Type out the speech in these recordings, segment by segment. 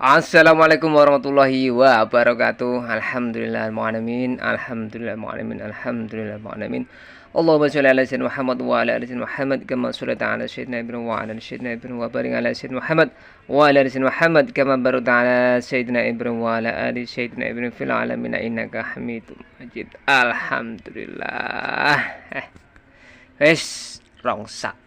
Assalamualaikum warahmatullahi wabarakatuh. Alhamdulillahirrahmanirrahim. Alhamdulillahirrahmanirrahim. Alhamdulillahirrahmanirrahim. Allahumma sholli ala sayyidina Muhammad wa ala ali sayyidina Muhammad kama shallaita ala sayyidina Ibrahim wa ala ali sayyidina Ibrahim wa barik ala sayyidina Muhammad wa ala ali sayyidina Muhammad kama barakta ala sayyidina Ibrahim wa ala ali sayyidina Ibrahim fil alamin innaka Hamidum Majid. Alhamdulillah. Wes rongsak.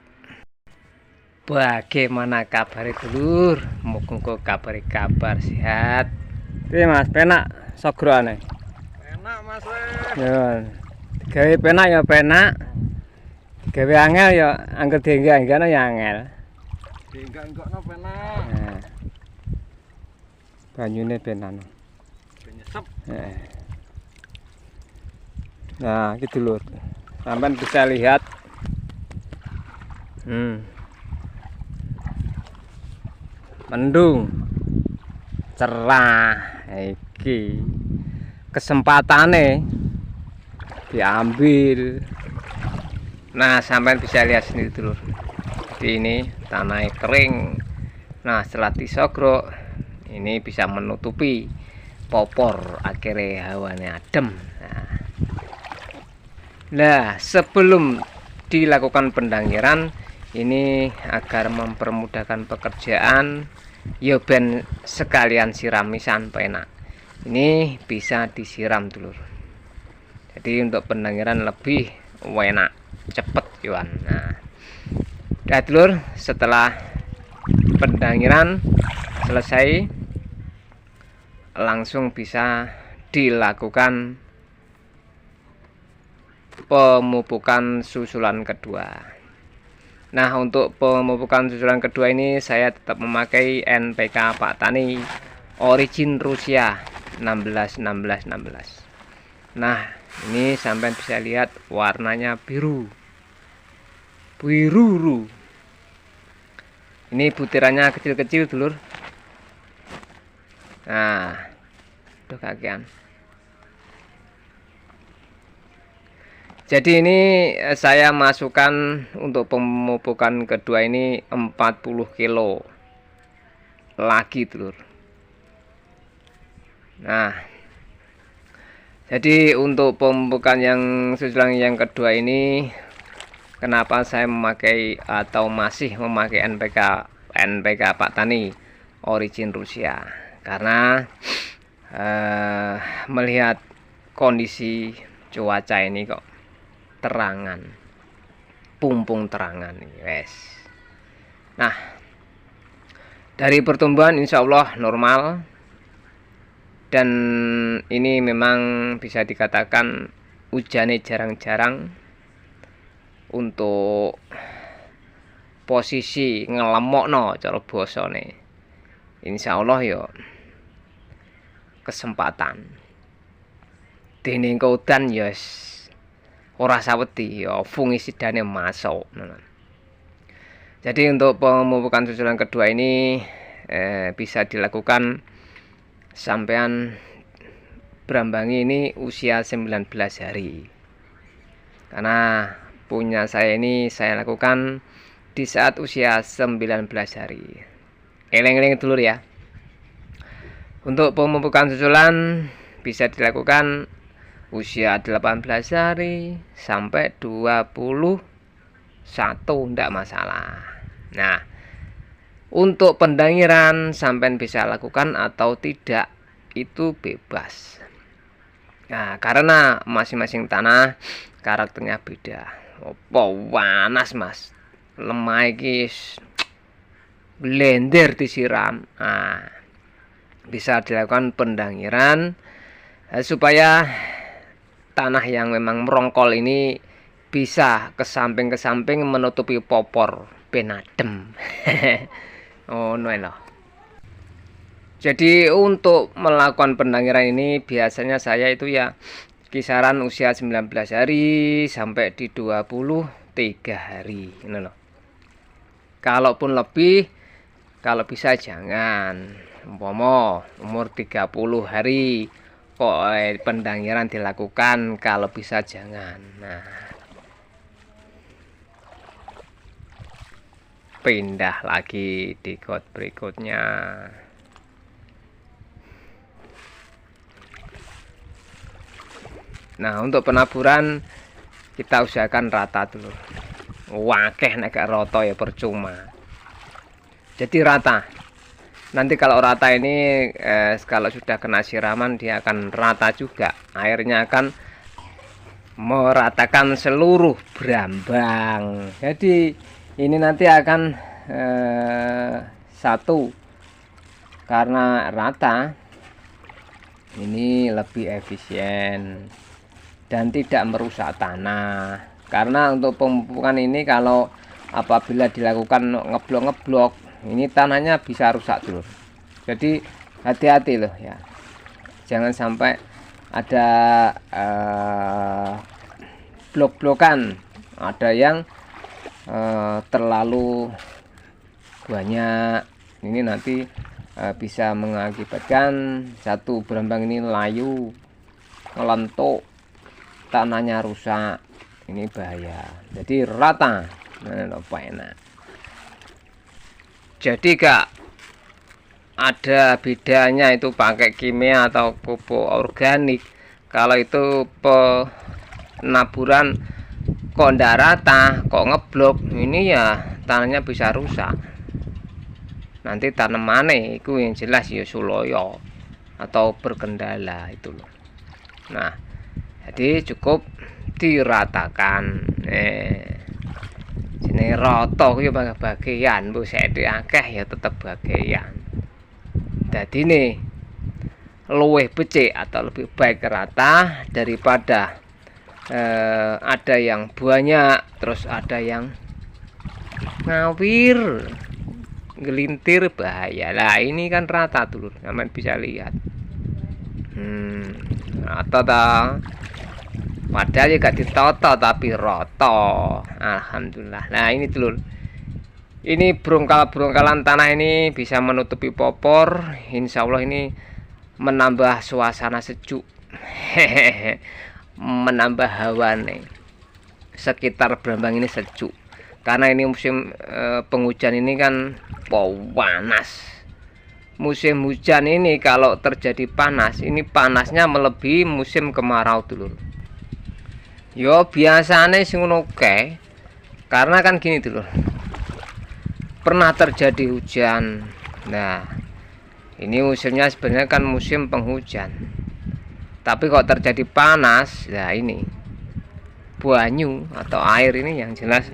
Bagaimana kabar dulur? Muga kabar sehat. Iya mas, penak sogroane. Enak mas Ya, gawe penak ya penak. Gawe angel ya angger dienggo-enggono ya angel. enggak penak. Nah. Banyune penan. Penyesep. Nah, iki dulur. Sampeyan bisa lihat. Mendung. Cerah iki. Kesempatane diambil. Nah, sampean bisa lihat sendiri dulur. Jadi ini tanahnya kering. Nah, setelah disogrok ini bisa menutupi popor, akhirnya hawanya adem. Nah, sebelum dilakukan pendangiran ini agar mempermudahkan pekerjaan, ya ben sekalian siramisan penak. Ini bisa disiram dulur. Jadi untuk pendangiran lebih enak, cepet Yuan. Nah, udah dulur, setelah pendangiran selesai langsung bisa dilakukan pemupukan susulan kedua. Nah, untuk pemupukan susulan kedua ini saya tetap memakai NPK Pak Tani Origin Rusia 16. Nah, ini sampai bisa lihat warnanya biru. Ini butirannya kecil-kecil dulur. Nah, udah kakean. Jadi ini saya masukkan untuk pemupukan kedua ini 40 kilo lagi dulur. Nah, jadi untuk pemupukan yang susulan yang kedua ini, kenapa saya memakai atau masih memakai NPK Pak Tani Origin Rusia? Karena melihat kondisi cuaca ini kok terangan, pumpung terangan nih, wes. Nah, dari pertumbuhan insya Allah normal, dan ini memang bisa dikatakan hujannya jarang-jarang. Untuk posisi ngelemokno cara bosone, insya Allah yo kesempatan. Dene udan yes. Ora saweti ya fungisidane masuk. Jadi untuk pemupukan susulan kedua ini bisa dilakukan sampean berambangi ini usia 19 hari. Karena punya saya ini saya lakukan di saat usia 19 hari. Eleng-eleng dulur ya. Untuk pemupukan susulan bisa dilakukan usia 18 hari sampai 21 tidak masalah. Nah, untuk pendangiran sampai bisa lakukan atau tidak itu bebas. Nah, karena masing-masing tanah karakternya beda. Opo panas mas, lemah iki blender disiram. Nah, bisa dilakukan pendangiran supaya tanah yang memang merongkol ini bisa ke samping menutupi popor benadem. Oh no loh. Jadi untuk melakukan pendangiran ini biasanya saya itu ya kisaran usia 19 hari sampai di 23 hari ini loh. Kalaupun lebih, kalau bisa jangan. Umpama umur 30 hari kok pendangiran dilakukan, kalau bisa jangan. Nah, pindah lagi di got berikutnya. Nah, untuk penaburan kita usahakan rata dulu. Wakeh nek gak rata ya percuma. Jadi rata. Nanti kalau rata ini kalau sudah kena siraman dia akan rata juga. Airnya akan meratakan seluruh brambang. Jadi ini nanti akan satu, karena rata ini lebih efisien dan tidak merusak tanah. Karena untuk pemupukan ini kalau apabila dilakukan ngeblok-ngeblok, ini tanahnya bisa rusak dulu. Jadi hati-hati loh ya, jangan sampai ada blok-blokan, ada yang terlalu banyak. Ini nanti bisa mengakibatkan satu brambang ini layu, ngelentuk, tanahnya rusak. Ini bahaya. Jadi rata. Nah, apa enak. Jadi gak ada bedanya itu pakai kimia atau pupuk organik. Kalau itu penaburan kok ndak rata, kok ngeblok, ini ya tanahnya bisa rusak. Nanti tanamannya itu yang jelas ya suloyo atau berkendala itu loh. Nah, jadi cukup diratakan. Jenenge rata ku ya bagian, mbok sethik akeh ya tetep bagian. Jadi nih luwih becik atau lebih baik rata daripada ada yang banyak terus ada yang ngawir gelintir, bahaya. Lah ini kan rata dulu, aman bisa lihat. Rata ta. Padahal ya gak ditoto tapi rata. Alhamdulillah. Nah ini dulur, ini brongkal-brongkalan tanah ini bisa menutupi popor. Insya Allah ini menambah suasana sejuk. Menambah hawa nih sekitar brambang ini sejuk. Karena ini musim penghujan ini kan panas. Musim hujan ini kalau terjadi panas, ini panasnya melebihi musim kemarau dulu. Yo biasanya sing ngono kae. Karena kan gini dulu, pernah terjadi hujan. Nah, ini musimnya sebenarnya kan musim penghujan. Tapi kok terjadi panas, nah ini banyu atau air ini yang jelas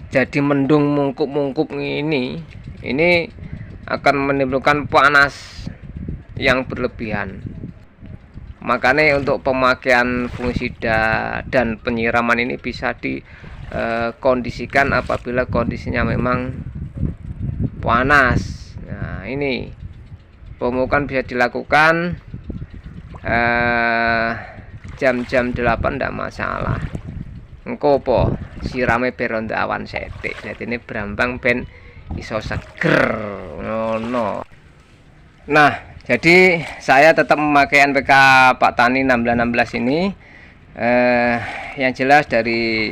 jadi mendung mungkup-mungkup ini akan menimbulkan panas yang berlebihan. Makanya untuk pemakaian fungisida dan penyiraman ini bisa dikondisikan apabila kondisinya memang panas. Nah ini pemupukan bisa dilakukan jam-jam 8 tidak masalah. Engko po sirame beronda awan setik. Jadi ini brambang ben iso seger. No. Nah, jadi saya tetap memakai NPK Pak Tani 1616 ini. Yang jelas dari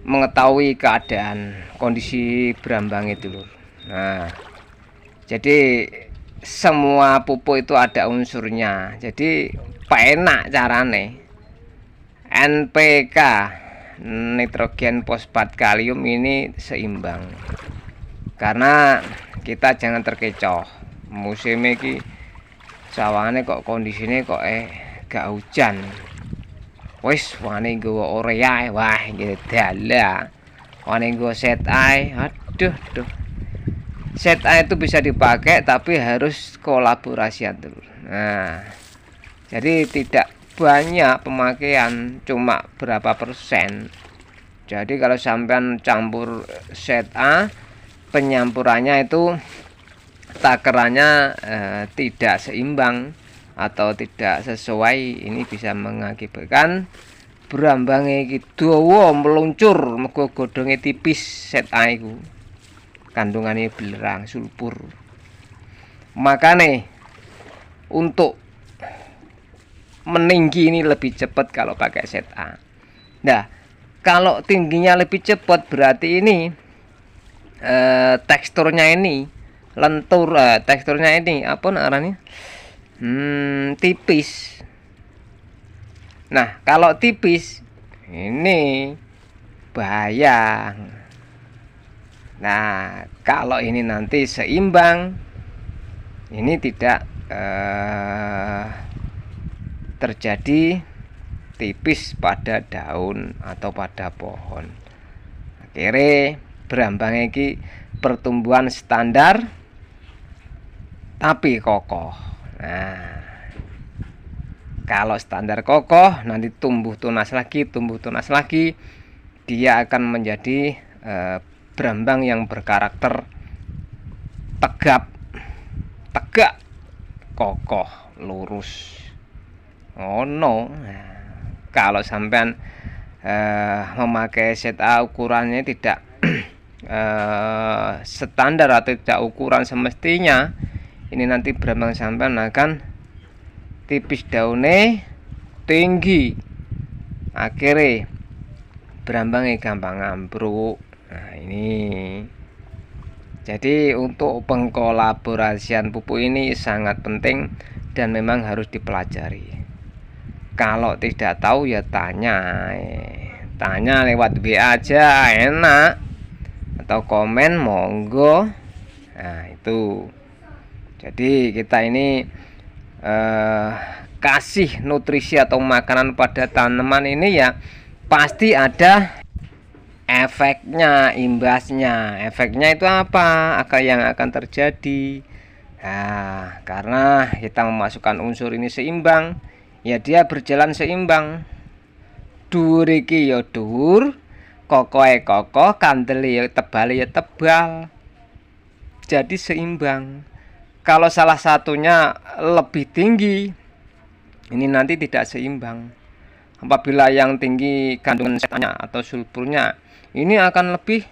mengetahui keadaan kondisi brambang itu lho. Nah, jadi semua pupuk itu ada unsurnya. Jadi enak carane. NPK nitrogen fosfat kalium ini seimbang. Karena kita jangan terkecoh. Musim ini sawane kok kondisine kok gak hujan. Wis wane nggawa urea wah iki dalah. Wane nggawa set ae. Aduh. Set ae itu bisa dipakai tapi harus kolaborasi dulu. Nah, jadi tidak banyak pemakaian, cuma berapa persen. Jadi kalau sampean campur set A, penyampurannya itu takarannya tidak seimbang atau tidak sesuai, ini bisa mengakibatkan brambange iki dawa meluncur mergo godhonge tipis set A iku. Kandungannya belerang sulfur. Makanya untuk meninggi ini lebih cepat kalau pakai set A. Nah, kalau tingginya lebih cepat berarti ini teksturnya ini lentur, teksturnya ini apa namanya, tipis. Nah kalau tipis ini bahaya. Nah kalau ini nanti seimbang, ini tidak terjadi tipis pada daun atau pada pohon. Akhirnya berambang iki pertumbuhan standar tapi kokoh. Nah kalau standar kokoh, nanti tumbuh tunas lagi, dia akan menjadi berambang yang berkarakter tegap, tegak, kokoh, lurus. Oh no. Nah, kalau sampean memakai set A ukurannya tidak standar atau tidak ukuran semestinya, ini nanti berambang sampean akan tipis daunnya, tinggi, akhirnya berambangnya gampang ambruk. Nah ini jadi untuk pengkolaborasian pupuk ini sangat penting dan memang harus dipelajari. Kalau tidak tahu ya tanya lewat WA aja enak, atau komen monggo. Nah itu jadi kita ini kasih nutrisi atau makanan pada tanaman ini ya pasti ada efeknya, imbasnya. Efeknya itu apa? Yang akan terjadi? Nah, karena kita memasukkan unsur ini seimbang, ya dia berjalan seimbang. Dhuwur iki ya dhuwur, kokohe kokoh, kandele ya tebal. Jadi seimbang. Kalau salah satunya lebih tinggi, ini nanti tidak seimbang. Apabila yang tinggi kandungan setanya atau sulfurnya, ini akan lebih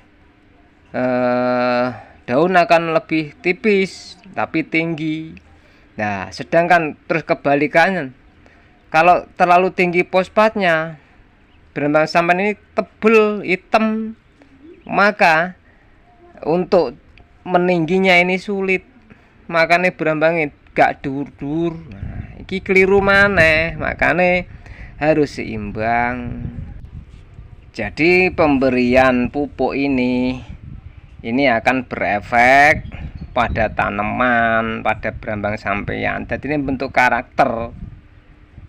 daun akan lebih tipis tapi tinggi. Nah sedangkan terus kebalikannya, kalau terlalu tinggi fosfatnya, berambang sampan ini tebel hitam, maka untuk meningginya ini sulit. Makanya berambangnya gak dur-dur. Nah, iki keliru maneh, makanya harus seimbang. Jadi pemberian pupuk ini akan berefek pada tanaman, pada berambang sampeyan. Jadi ini bentuk karakter.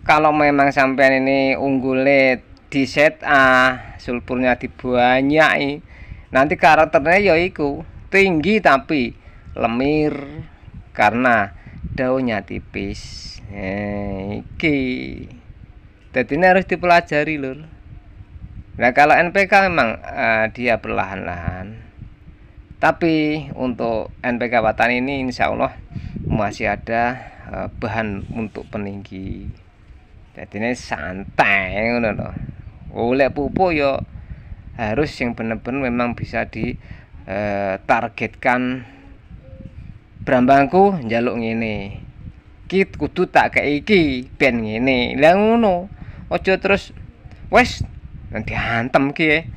Kalau memang sampeyan ini unggulnya di set A, sulfurnya dibanyaki, nanti karakternya yaiku tinggi tapi lemir karena daunnya tipis. Iki jadi ini harus dipelajari lur. Nah kalau NPK memang dia perlahan-lahan, tapi untuk NPK Watan ini insya Allah masih ada bahan untuk peninggi. Jadi ini santai ngono loh. Oleh pupuk yo harus yang benar-benar memang bisa ditargetkan. Brambangku njaluk ngene, ki kudu tak kei iki ben ngene. Lah ngono. Aja terus wis nanti hantem ki.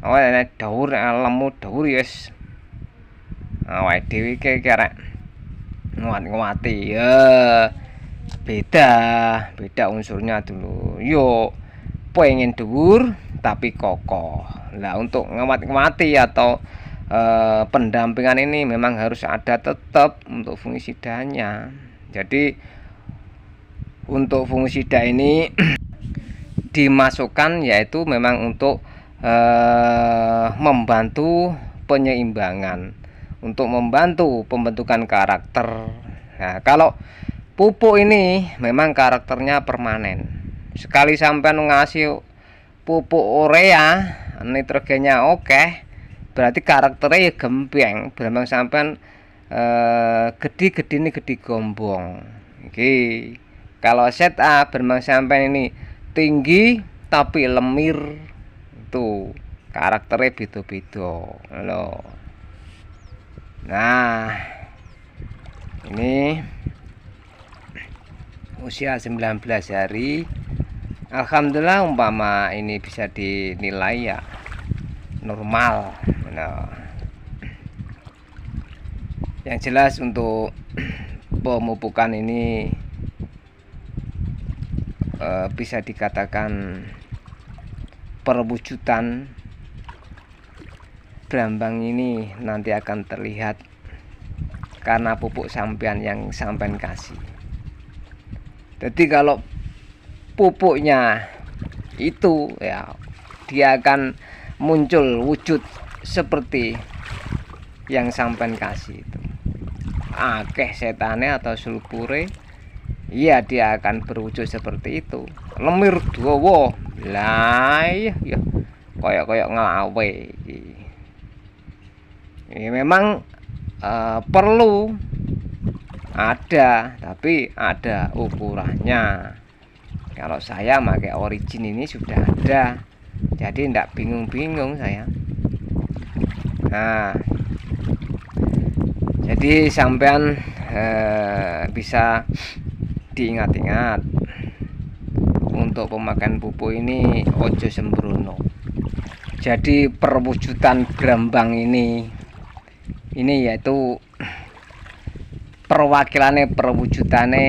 Awake dhuwur lemu dhuwur wis. Awake dhewe ki arek nguat-nguati ya. Beda unsurnya dulu. Yo pengen dhuwur tapi kokoh. Lah untuk nguat-nguati atau pendampingan ini memang harus ada tetap untuk fungisidanya. Jadi untuk fungisida ini dimasukkan yaitu memang untuk membantu penyeimbangan, untuk membantu pembentukan karakter. Nah, kalau pupuk ini memang karakternya permanen. Sekali sampai ngasih pupuk urea, nitrogennya oke, berarti karakternya ya gembeng. Berambang sampean gede gombong. Oke. Kalau set A berambang sampean ini tinggi tapi lemir, itu karakternya beda-beda loh. Nah ini usia 19 hari, alhamdulillah umpama ini bisa dinilai ya normal. Nah, Yang jelas untuk pemupukan ini bisa dikatakan perwujudan Brambang ini nanti akan terlihat karena pupuk sampean yang sampean kasih. Jadi kalau pupuknya itu ya, dia akan muncul wujud seperti yang sampean kasih itu. Akeh setane atau sulfure, iya dia akan berwujud seperti itu. Lemir dawa. Lah iya ya koyok-koyok nglawe iki. Ya, memang perlu ada, tapi ada ukurannya. Kalau saya pakai origin ini sudah ada, jadi tidak bingung-bingung saya. Nah, jadi sampean bisa diingat-ingat untuk pemakaian pupuk ini ojo sembrono. Jadi perwujudan Brambang ini yaitu perwujudannya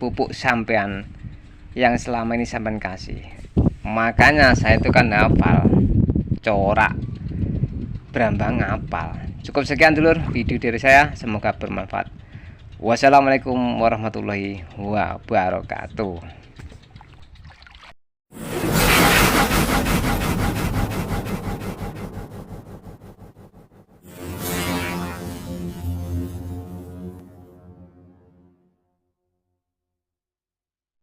pupuk sampean yang selama ini sampean kasih. Makanya saya itu kan hafal corak Brambang, hafal. Cukup sekian dulur video dari saya, semoga bermanfaat. Wassalamualaikum warahmatullahi wabarakatuh.